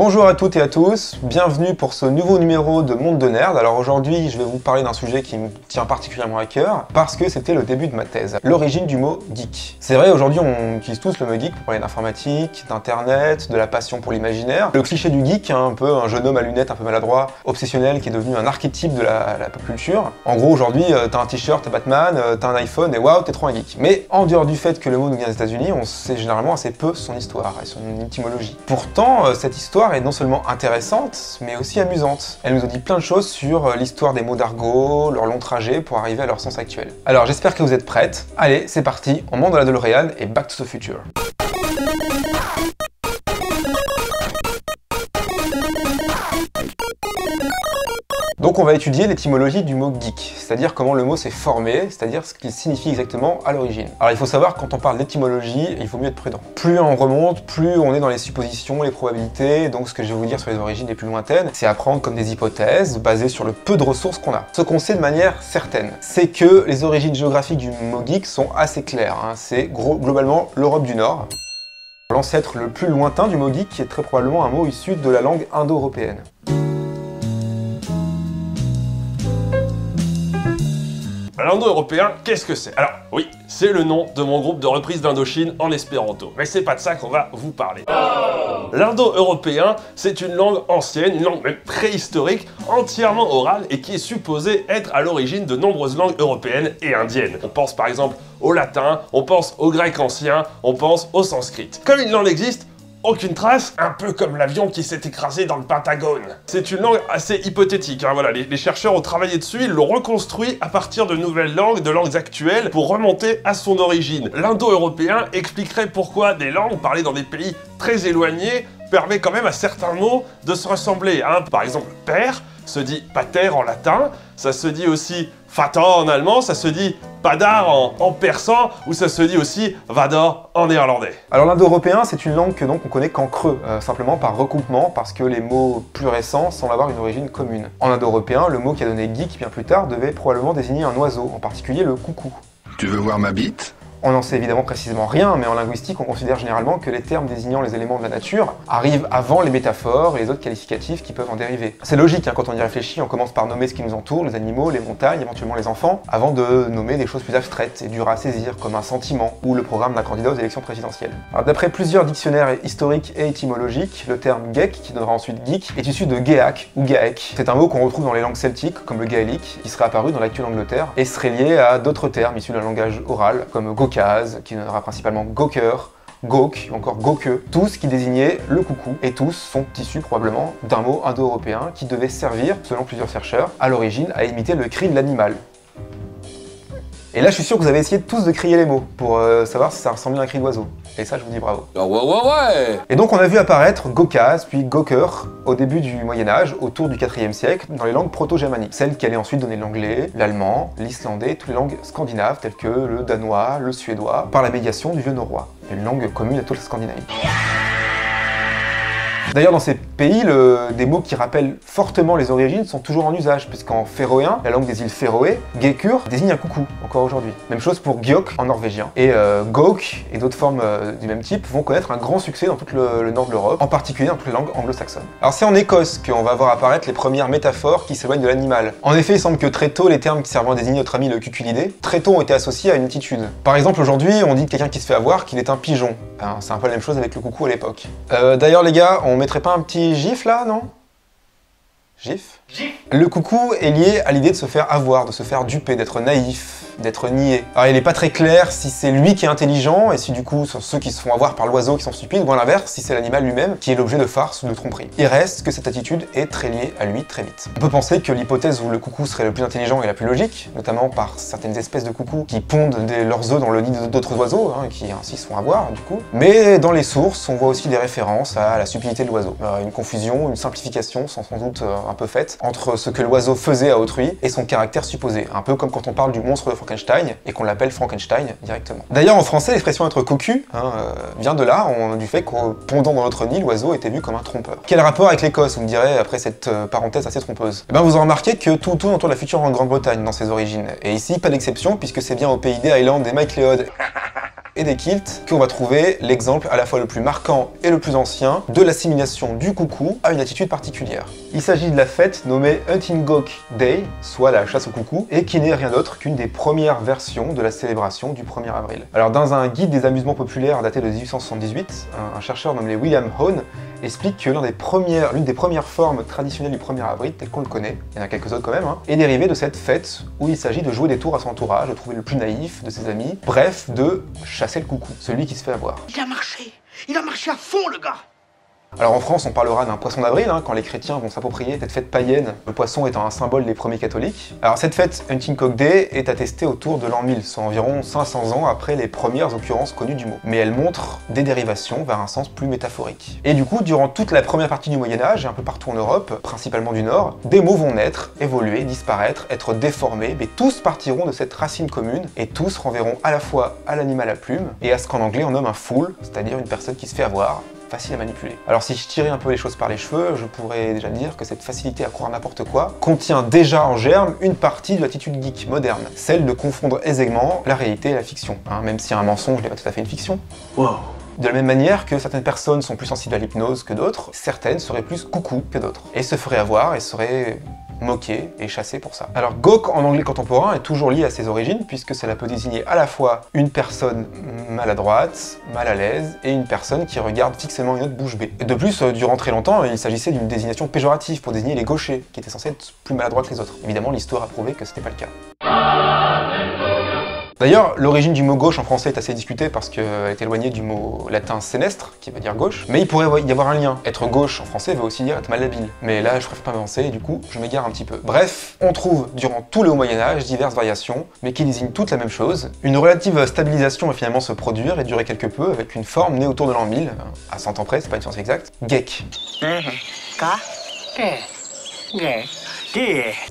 Bonjour à toutes et à tous, bienvenue pour ce nouveau numéro de Monde de Nerd. Alors aujourd'hui, je vais vous parler d'un sujet qui me tient particulièrement à cœur, parce que c'était le début de ma thèse, l'origine du mot geek. C'est vrai, aujourd'hui on utilise tous le mot geek pour parler d'informatique, d'internet, de la passion pour l'imaginaire. Le cliché du geek, un peu un jeune homme à lunettes un peu maladroit, obsessionnel, qui est devenu un archétype de la pop culture. En gros, aujourd'hui, t'as un t-shirt, t'as Batman, t'as un iPhone, et waouh, t'es trop un geek. Mais en dehors du fait que le mot nous vient des États-Unis, on sait généralement assez peu son histoire et son étymologie. Pourtant, cette histoire est non seulement intéressante, mais aussi amusante. Elle nous en dit plein de choses sur l'histoire des mots d'argot, leur long trajet pour arriver à leur sens actuel. Alors j'espère que vous êtes prêtes. Allez, c'est parti, on monte dans la DeLorean et Back to the Future. Donc on va étudier l'étymologie du mot geek, c'est-à-dire comment le mot s'est formé, c'est-à-dire ce qu'il signifie exactement à l'origine. Alors il faut savoir, quand on parle d'étymologie, il faut mieux être prudent. Plus on remonte, plus on est dans les suppositions, les probabilités, donc ce que je vais vous dire sur les origines les plus lointaines, c'est à prendre comme des hypothèses basées sur le peu de ressources qu'on a. Ce qu'on sait de manière certaine, c'est que les origines géographiques du mot geek sont assez claires, c'est globalement l'Europe du Nord. L'ancêtre le plus lointain du mot geek qui est très probablement un mot issu de la langue indo-européenne. L'indo-européen, qu'est-ce que c'est? Alors, oui, c'est le nom de mon groupe de reprise d'Indochine en espéranto. Mais c'est pas de ça qu'on va vous parler. L'indo-européen, c'est une langue ancienne, une langue même préhistorique, entièrement orale et qui est supposée être à l'origine de nombreuses langues européennes et indiennes. On pense par exemple au latin, on pense au grec ancien, on pense au sanskrit. Comme il n'en existe aucune trace, un peu comme l'avion qui s'est écrasé dans le Pentagone. C'est une langue assez hypothétique, voilà. Les chercheurs ont travaillé dessus, ils l'ont reconstruit à partir de nouvelles langues, de langues actuelles, pour remonter à son origine. L'indo-européen expliquerait pourquoi des langues parlées dans des pays très éloignés permet quand même à certains mots de se ressembler. Par exemple, père se dit pater en latin, ça se dit aussi fata en allemand, ça se dit padar en persan, ou ça se dit aussi vador en néerlandais. Alors l'indo-européen, c'est une langue que donc on connaît qu'en creux, simplement par recoupement, parce que les mots plus récents semblent avoir une origine commune. En indo-européen, le mot qui a donné geek bien plus tard devait probablement désigner un oiseau, en particulier le coucou. Tu veux voir ma bite ? On n'en sait évidemment précisément rien, mais en linguistique, on considère généralement que les termes désignant les éléments de la nature arrivent avant les métaphores et les autres qualificatifs qui peuvent en dériver. C'est logique, quand on y réfléchit, on commence par nommer ce qui nous entoure, les animaux, les montagnes, éventuellement les enfants, avant de nommer des choses plus abstraites et dures à saisir, comme un sentiment ou le programme d'un candidat aux élections présidentielles. Alors d'après plusieurs dictionnaires historiques et étymologiques, le terme geek, qui donnera ensuite geek, est issu de geak ou gaek. C'est un mot qu'on retrouve dans les langues celtiques, comme le gaélique, qui serait apparu dans l'actuelle Angleterre, et serait lié à d'autres termes issus d'un langage oral, comme qui donnera principalement Gawker, Gawk ou encore Gawke, tous qui désignaient le coucou, et tous sont issus probablement d'un mot indo-européen qui devait servir, selon plusieurs chercheurs, à l'origine à imiter le cri de l'animal. Et là je suis sûr que vous avez essayé tous de crier les mots, pour savoir si ça ressemblait à un cri d'oiseau. Et ça je vous dis bravo. Ouais. Et donc on a vu apparaître Gokaz puis Gawker au début du Moyen-Âge, autour du IVe siècle, dans les langues proto-germaniques. Celles qui allaient ensuite donner l'anglais, l'allemand, l'islandais, toutes les langues scandinaves telles que le danois, le suédois, par la médiation du vieux norrois, une langue commune à toute la Scandinavie. D'ailleurs, dans ces pays, des mots qui rappellent fortement les origines sont toujours en usage, puisqu'en féroéen, la langue des îles Féroé, Gekur désigne un coucou, encore aujourd'hui. Même chose pour Giok en norvégien. Et Gawk et d'autres formes du même type vont connaître un grand succès dans tout le nord de l'Europe, en particulier dans toutes les langues anglo-saxonnes. Alors c'est en Écosse qu'on va voir apparaître les premières métaphores qui s'éloignent de l'animal. En effet, il semble que très tôt, les termes qui servent à désigner notre ami le cuculidé, très tôt ont été associés à une attitude. Par exemple, aujourd'hui, on dit de quelqu'un qui se fait avoir qu'il est un pigeon. C'est un peu la même chose avec le coucou à l'époque. D'ailleurs les gars, on mettrait pas un petit gif là, non? Gif? Le coucou est lié à l'idée de se faire avoir, de se faire duper, d'être naïf, d'être niais. Alors il n'est pas très clair si c'est lui qui est intelligent et si du coup sont ceux qui se font avoir par l'oiseau qui sont stupides, ou à l'inverse si c'est l'animal lui-même qui est l'objet de farces ou de tromperies. Il reste que cette attitude est très liée à lui très vite. On peut penser que l'hypothèse où le coucou serait le plus intelligent est la plus logique, notamment par certaines espèces de coucous qui pondent leurs œufs dans le nid d'autres oiseaux, qui ainsi se font avoir du coup. Mais dans les sources, on voit aussi des références à la subtilité de l'oiseau. Une confusion, une simplification sans doute un peu faite entre ce que l'oiseau faisait à autrui et son caractère supposé. Un peu comme quand on parle du monstre de Frankenstein et qu'on l'appelle Frankenstein directement. D'ailleurs en français l'expression être cocu vient de là, du fait qu'en pondant dans notre nid, l'oiseau était vu comme un trompeur. Quel rapport avec l'Écosse, vous me direz, après cette parenthèse assez trompeuse? Eh bien vous en remarquez que tout tourne autour de la future Grande-Bretagne dans ses origines. Et ici, pas d'exception, puisque c'est bien au pays des Highlands et Mike Leod et des kilts qu'on va trouver l'exemple à la fois le plus marquant et le plus ancien de l'assimilation du coucou à une attitude particulière. Il s'agit de la fête nommée Hunting Gawk Day, soit la chasse au coucou, et qui n'est rien d'autre qu'une des premières versions de la célébration du 1er avril. Alors dans un guide des amusements populaires daté de 1878, un chercheur nommé William Hone explique que l'une des premières formes traditionnelles du 1er avril, tel qu'on le connaît, il y en a quelques autres quand même, est dérivée de cette fête où il s'agit de jouer des tours à son entourage, de trouver le plus naïf de ses amis, bref, de chasser le coucou, celui qui se fait avoir. Il a marché à fond le gars. Alors en France, on parlera d'un poisson d'avril, quand les chrétiens vont s'approprier cette fête païenne, le poisson étant un symbole des premiers catholiques. Alors cette fête Hunting Gawk Day est attestée autour de l'an 1000, soit environ 500 ans après les premières occurrences connues du mot. Mais elle montre des dérivations vers un sens plus métaphorique. Et du coup, durant toute la première partie du Moyen-Âge, et un peu partout en Europe, principalement du Nord, des mots vont naître, évoluer, disparaître, être déformés, mais tous partiront de cette racine commune, et tous renverront à la fois à l'animal à plume, et à ce qu'en anglais on nomme un fool, c'est-à-dire une personne qui se fait avoir, facile à manipuler. Alors si je tirais un peu les choses par les cheveux, je pourrais déjà dire que cette facilité à croire n'importe quoi contient déjà en germe une partie de l'attitude geek moderne, celle de confondre aisément la réalité et la fiction. Même si un mensonge n'est pas tout à fait une fiction. Wow. De la même manière que certaines personnes sont plus sensibles à l'hypnose que d'autres, certaines seraient plus coucou que d'autres, et se feraient avoir et seraient moqué et chassé pour ça. Alors Gawk en anglais contemporain est toujours lié à ses origines puisque cela peut désigner à la fois une personne maladroite, mal à l'aise et une personne qui regarde fixement une autre bouche bée. De plus, durant très longtemps, il s'agissait d'une désignation péjorative pour désigner les gauchers qui étaient censés être plus maladroits que les autres. Évidemment, l'histoire a prouvé que ce n'était pas le cas. D'ailleurs, l'origine du mot gauche en français est assez discutée parce qu'elle est éloignée du mot latin sénestre, qui veut dire gauche, mais il pourrait y avoir un lien. Être gauche en français veut aussi dire être malhabile. Mais là, je préfère pas m'avancer et du coup, je m'égare un petit peu. Bref, on trouve durant tout le Moyen-Âge diverses variations, mais qui désignent toutes la même chose. Une relative stabilisation va finalement se produire et durer quelque peu avec une forme née autour de l'an 1000, à 100 ans près, c'est pas une science exacte, geek.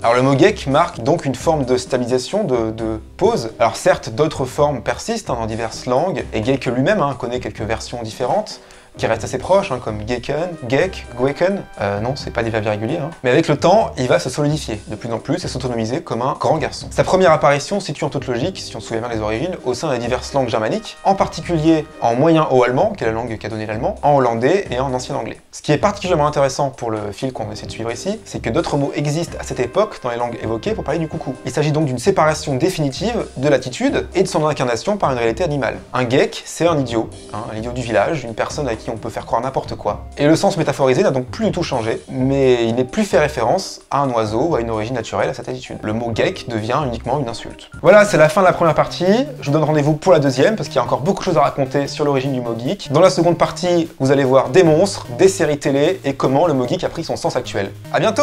Alors le mot geek marque donc une forme de stabilisation, de pause. Alors certes, d'autres formes persistent dans diverses langues, et geek lui-même connaît quelques versions différentes, qui restent assez proches, comme geken, geek, gweken. Non, c'est pas des verbes irréguliers. Mais avec le temps, il va se solidifier de plus en plus et s'autonomiser comme un grand garçon. Sa première apparition se situe en toute logique, si on se souvient bien des origines, au sein des diverses langues germaniques, en particulier en moyen haut allemand, qui est la langue qu'a donné l'allemand, en hollandais et en ancien anglais. Ce qui est particulièrement intéressant pour le fil qu'on essaie de suivre ici, c'est que d'autres mots existent à cette époque dans les langues évoquées pour parler du coucou. Il s'agit donc d'une séparation définitive de l'attitude et de son incarnation par une réalité animale. Un geek, c'est un idiot, l'idiot du village, une personne avec qui on peut faire croire n'importe quoi. Et le sens métaphorisé n'a donc plus du tout changé, mais il n'est plus fait référence à un oiseau ou à une origine naturelle à cette attitude. Le mot geek devient uniquement une insulte. Voilà, c'est la fin de la première partie. Je vous donne rendez-vous pour la deuxième, parce qu'il y a encore beaucoup de choses à raconter sur l'origine du mot geek. Dans la seconde partie, vous allez voir des monstres, des séries télé et comment le mot geek a pris son sens actuel. À bientôt!